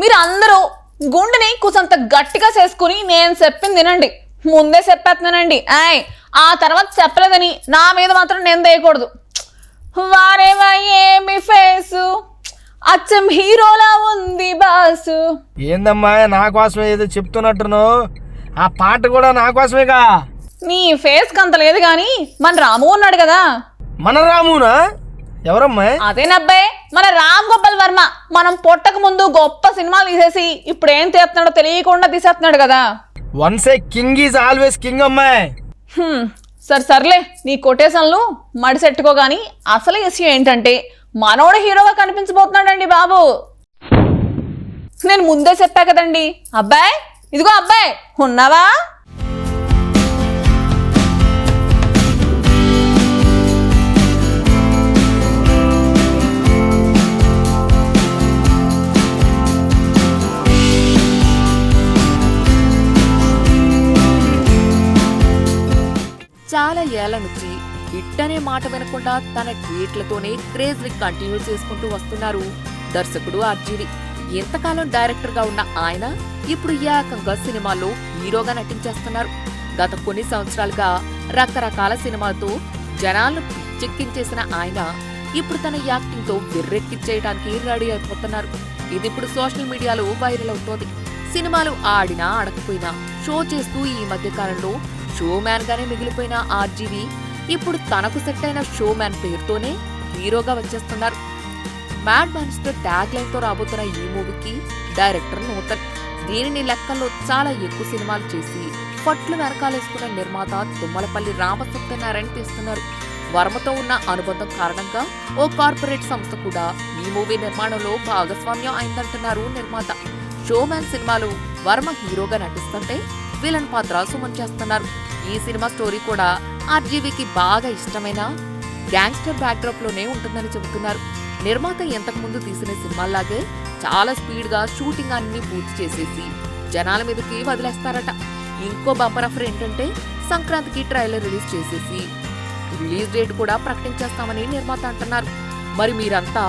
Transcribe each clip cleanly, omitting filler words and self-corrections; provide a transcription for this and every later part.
మీరు అందరూ గుండెని కూసంత గట్టిగా చేసుకుని నేను చెప్పింది తినండి. ముందే చెప్పేస్తున్నానండి. ఆ తర్వాత చెప్పలేదని నా మీద మాత్రం నేను వేయకూడదు. వారేవా ఏమి ఫేసు, అచ్చం హీరోలా ఉంది బాసు. ఏందమ్మా నా కోసమే ఏదో చెప్తున్నట్టును? ఆ పాట కూడా నా కోసమేగా. నీ ఫేస్ కంత లేదు గాని మన రాము ఉన్నాడు కదా. మన రామునా? ఎవరమ్మా? అదేనబ్బాయి, మన రామ్ గోపాల్ వర్మ. మనం పొట్టక ముందు గొప్ప సినిమాలు తీసేసి ఇప్పుడు ఏం తీస్తున్నాడో తెలియకుండా తీసేస్తున్నాడు కదా. Once a king is always king అమ్మాయి. సర్లే నీ కొటేషన్లు మడిసెట్టుకో గాని అసలు విషయం ఏంటంటే మనోడు హీరోగా కనిపించబోతున్నాడండి బాబు. నేను ముందే చెప్పా కదండి. అబ్బాయి, ఇదిగో అబ్బాయి, ఉన్నావా? చాలా ఏళ్ల నుంచి హిట్ అనే మాట వినకుండా తన ట్వీట్లతోనే క్రేజ్ ని కంటిన్యూ చేసుకుంటూ వస్తున్నారు దర్శకుడు ఆర్జీవి. ఎంతకాలం డైరెక్టర్ గా ఉన్న ఆయన ఇప్పుడు ఏకంగా సినిమాల్లో హీరోగా నటించేస్తున్నారు. గత కొన్ని సంవత్సరాలుగా రకరకాల సినిమాలతో జనాలను పిచ్చెక్కించేసిన ఆయన ఇప్పుడు తన యాక్టింగ్ తో విర్రెక్కించేయడానికి రెడీ అయిపోతున్నారు. ఇది ఇప్పుడు సోషల్ మీడియాలో వైరల్ అవుతోంది. సినిమాలు ఆడినా ఆడకపోయినా షో చేస్తూ ఈ మధ్య కాలంలో షో మ్యాన్ గానే మిగిలిపోయిన ఆర్జీవి ఇప్పుడు తనకు సెట్ అయిన షో మ్యాన్ పేరుతోనే హీరోగా వచ్చేస్తున్నారు. మ్యాడ్ మాన్స్టర్ ట్యాగ్ లైన్ తో రాబోతున్న ఈ మూవీకి డైరెక్టర్ నూతన్. దీనిని లెక్కల్లో చాలా ఎక్కువ సినిమాలు చేసి పట్లు వెనకాలేసుకున్న నిర్మాత తుమ్మలపల్లి రామసత్యనారాయణ తీస్తున్నారు. వర్మతో ఉన్న అనుబంధం కారణంగా ఓ కార్పొరేట్ సంస్థ కూడా ఈ మూవీ నిర్మాణంలో భాగస్వామ్యం అయిందంటున్నారు నిర్మాత. షో మ్యాన్ సినిమాలో వర్మ హీరోగా నటిస్తుంటే విలన్ పాత్ర సుమన్ చేస్తున్నారు. ఈ సినిమా స్టోరీ కూడా ఆర్జీవికి బాగా ఇష్టమైన గ్యాంగ్స్టర్ బ్యాక్డ్రాప్ లోనే ఉంటుందని చెబుతున్నారు. నిర్మాత ఇంతకు ముందు తీసిన సినిమాల్లాగే చాలా స్పీడ్ గా షూటింగ్ అన్ని పూర్తి చేసేసి జనాల మీదకి వదిలేస్తారట. ఇంకో బంపర్ ఆఫర్ ఏంటంటే సంక్రాంతికి ట్రైలర్ రిలీజ్ చేసేసి రిలీజ్ డేట్ కూడా ప్రకటించేస్తామని నిర్మాత అంటున్నారు. మరి మీరంతా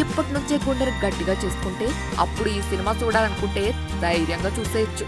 ఇప్పటి నుంచే గుండెని గట్టిగా చేసుకుంటే అప్పుడు ఈ సినిమా చూడాలనుకుంటే ధైర్యంగా చూసేయచ్చు.